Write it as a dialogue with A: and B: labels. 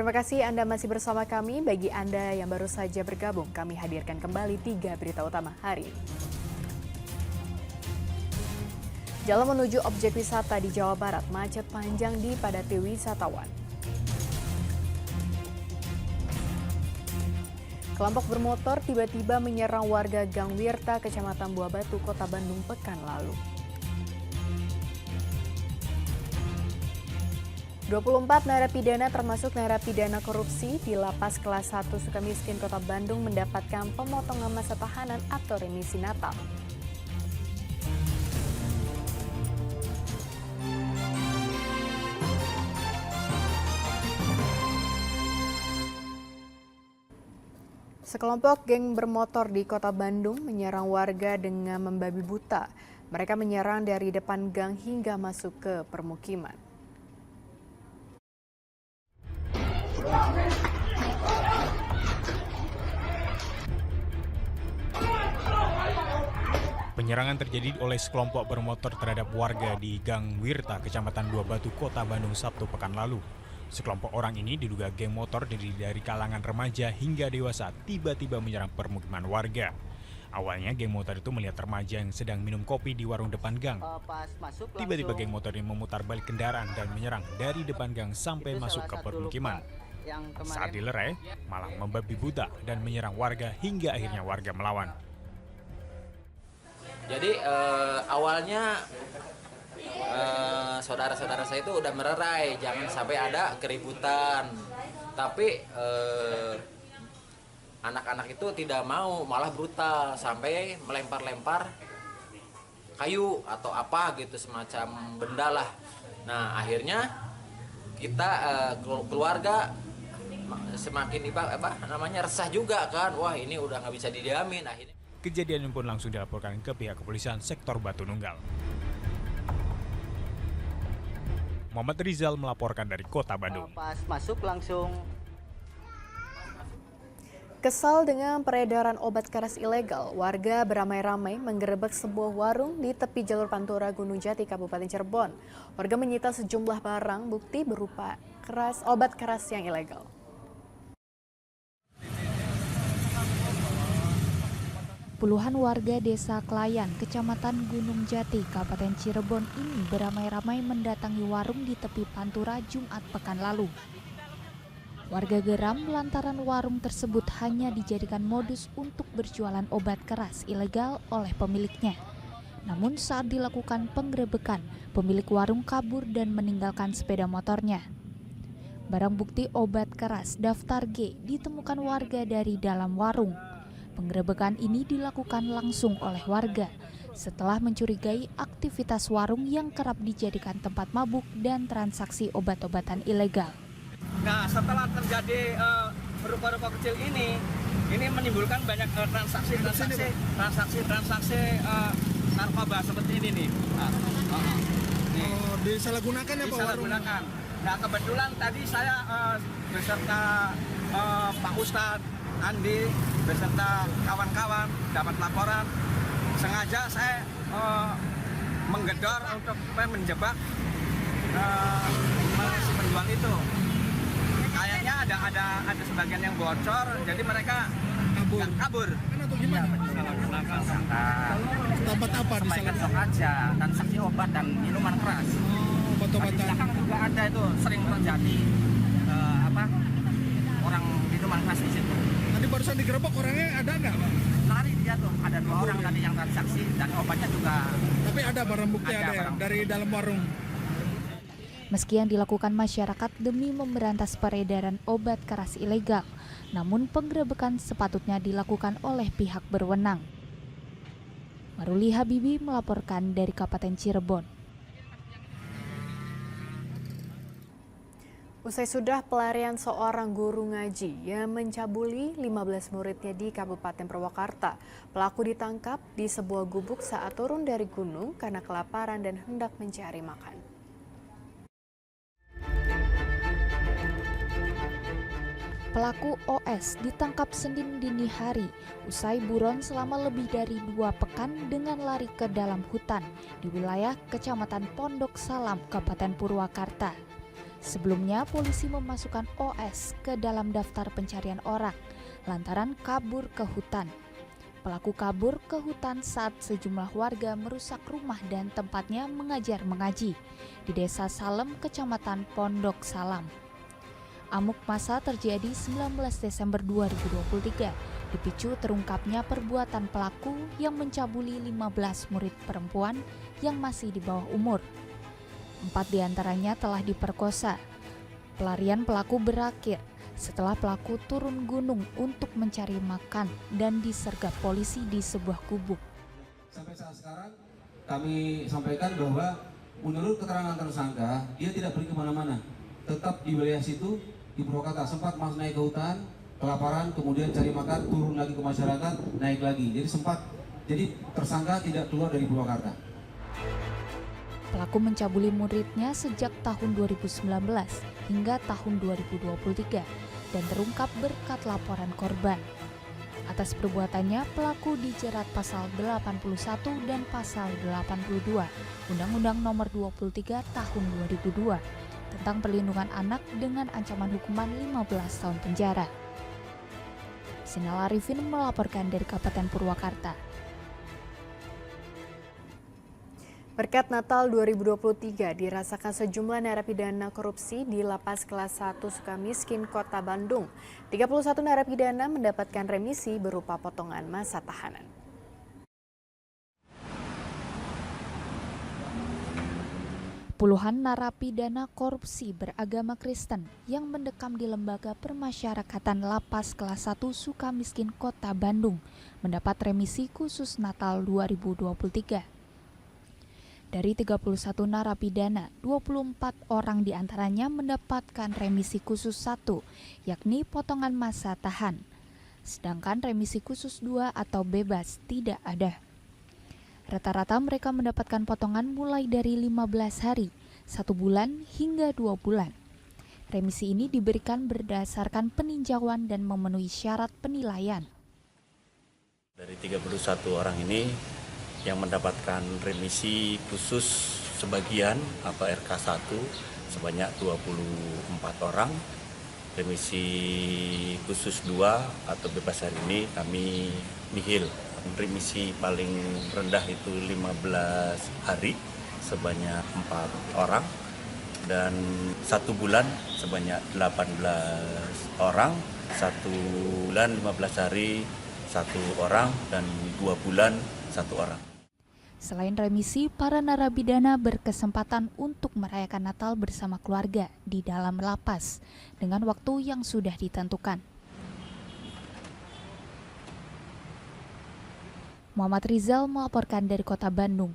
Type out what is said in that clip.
A: Terima kasih Anda masih bersama kami. Bagi Anda yang baru saja bergabung, kami hadirkan kembali 3 berita utama hari ini. Jalan menuju objek wisata di Jawa Barat macet panjang dipadati wisatawan. Kelompok bermotor tiba-tiba menyerang warga Gang Wirta, Kecamatan Buah Batu, Kota Bandung pekan lalu. 24 narapidana termasuk narapidana korupsi di Lapas Kelas 1 Sukamiskin, Kota Bandung mendapatkan pemotongan masa tahanan atau remisi Natal. Sekelompok geng bermotor di Kota Bandung menyerang warga dengan membabi buta. Mereka menyerang dari depan gang hingga masuk ke permukiman.
B: Penyerangan terjadi oleh sekelompok bermotor terhadap warga di Gang Wirta, Kecamatan Buah Batu, Kota Bandung, Sabtu pekan lalu. Sekelompok orang ini diduga geng motor dari kalangan remaja hingga dewasa tiba-tiba menyerang permukiman warga. Awalnya geng motor itu melihat remaja yang sedang minum kopi di warung depan gang. Tiba-tiba geng motor ini memutar balik kendaraan dan menyerang dari depan gang sampai masuk ke permukiman. Saat dilerai, malah membabi buta dan menyerang warga hingga akhirnya warga melawan.
C: Jadi awalnya saudara-saudara saya itu udah mererai jangan sampai ada keributan, tapi anak-anak itu tidak mau, malah brutal sampai melempar-lempar kayu atau apa gitu, semacam benda lah. Nah akhirnya kita keluarga semakin resah juga kan, wah ini udah nggak bisa didiamin. Akhirnya
B: kejadian ini pun langsung dilaporkan ke pihak kepolisian sektor Batu Nunggal. Muhammad Rizal melaporkan dari Kota Bandung.
D: Pas masuk langsung.
A: Kesal dengan peredaran obat keras ilegal, warga beramai-ramai menggerebek sebuah warung di tepi jalur Pantura Gunung Jati, Kabupaten Cirebon. Warga menyita sejumlah barang bukti berupa obat keras yang ilegal.
E: Puluhan warga desa Klayan, Kecamatan Gunung Jati, Kabupaten Cirebon ini beramai-ramai mendatangi warung di tepi Pantura Jumat pekan lalu. Warga geram lantaran warung tersebut hanya dijadikan modus untuk berjualan obat keras ilegal oleh pemiliknya. Namun saat dilakukan penggerebekan, pemilik warung kabur dan meninggalkan sepeda motornya. Barang bukti obat keras daftar G ditemukan warga dari dalam warung. Penggerebekan ini dilakukan langsung oleh warga setelah mencurigai aktivitas warung yang kerap dijadikan tempat mabuk dan transaksi obat-obatan ilegal.
D: Nah, setelah terjadi rupa-rupa kecil ini menimbulkan banyak transaksi narkoba seperti ini nih.
F: Disalahgunakan ya Pak?
D: Disalahgunakan. Nah, kebetulan tadi saya beserta Pak Ustadz Andi beserta kawan-kawan dapat laporan, sengaja saya menggedor untuk menjebak si penjual itu. Kayaknya ada sebagian yang bocor, jadi mereka kabur.
F: Atau gimana?
D: Disalahgunakan
F: Tempat apa
D: supaya
F: disalahgunakan?
D: besok aja transaksi obat dan minuman keras.
F: Obat-obatan.
D: Di belakang juga ada itu, sering terjadi orang minuman keras di situ.
F: Tadi barusan digerebek orangnya ada nggak Pak?
D: Lari dia tuh, ada 2 orang tadi yang transaksi dan obatnya juga.
F: Tapi ada barang bukti
D: Ada
F: ya
D: barang.
F: dari dalam warung.
E: Meski yang dilakukan masyarakat demi memberantas peredaran obat keras ilegal, namun penggerebekan sepatutnya dilakukan oleh pihak berwenang. Maruli Habibi melaporkan dari Kabupaten Cirebon.
A: Usai sudah pelarian seorang guru ngaji yang mencabuli 15 muridnya di Kabupaten Purwakarta, pelaku ditangkap di sebuah gubuk saat turun dari gunung karena kelaparan dan hendak mencari makan.
E: Pelaku OS ditangkap Senin dini hari usai buron selama lebih dari 2 pekan dengan lari ke dalam hutan di wilayah Kecamatan Pondok Salam, Kabupaten Purwakarta. Sebelumnya, polisi memasukkan OS ke dalam daftar pencarian orang lantaran kabur ke hutan. Pelaku kabur ke hutan saat sejumlah warga merusak rumah dan tempatnya mengajar mengaji di Desa Salem, Kecamatan Pondok Salam. Amuk massa terjadi 19 Desember 2023, dipicu terungkapnya perbuatan pelaku yang mencabuli 15 murid perempuan yang masih di bawah umur. 4 diantaranya telah diperkosa. Pelarian pelaku berakhir setelah pelaku turun gunung untuk mencari makan dan disergap polisi di sebuah gubuk.
G: Sampai saat sekarang kami sampaikan bahwa menurut keterangan tersangka dia tidak pergi kemana-mana, tetap di wilayah situ di Purwakarta. Sempat mas naik ke hutan, kelaparan, kemudian cari makan, turun lagi ke masyarakat, naik lagi. Jadi tersangka tidak keluar dari Purwakarta.
E: Pelaku mencabuli muridnya sejak tahun 2019 hingga tahun 2023 dan terungkap berkat laporan korban. Atas perbuatannya, pelaku dijerat pasal 81 dan pasal 82 Undang-Undang Nomor 23 Tahun 2002 tentang perlindungan anak dengan ancaman hukuman 15 tahun penjara. Sinal Arifin melaporkan dari Kabupaten Purwakarta.
A: Berkat Natal 2023 dirasakan sejumlah narapidana korupsi di Lapas Kelas 1 Sukamiskin, Kota Bandung. 31 narapidana mendapatkan remisi berupa potongan masa tahanan.
E: Puluhan narapidana korupsi beragama Kristen yang mendekam di Lembaga Permasyarakatan Lapas Kelas 1 Sukamiskin, Kota Bandung mendapat remisi khusus Natal 2023. Dari 31 narapidana, 24 orang diantaranya mendapatkan remisi khusus 1, yakni potongan masa tahan. Sedangkan remisi khusus 2 atau bebas tidak ada. Rata-rata mereka mendapatkan potongan mulai dari 15 hari, 1 bulan hingga 2 bulan. Remisi ini diberikan berdasarkan peninjauan dan memenuhi syarat penilaian.
H: Dari 31 orang ini yang mendapatkan remisi khusus sebagian atau RK1 sebanyak 24 orang. Remisi khusus 2 atau bebas hari ini kami nihil. Remisi paling rendah itu 15 hari sebanyak 4 orang dan 1 bulan sebanyak 18 orang, 1 bulan 15 hari 1 orang dan 2 bulan 1 orang.
E: Selain remisi, para narapidana berkesempatan untuk merayakan Natal bersama keluarga di dalam lapas dengan waktu yang sudah ditentukan. Muhammad Rizal melaporkan dari Kota Bandung.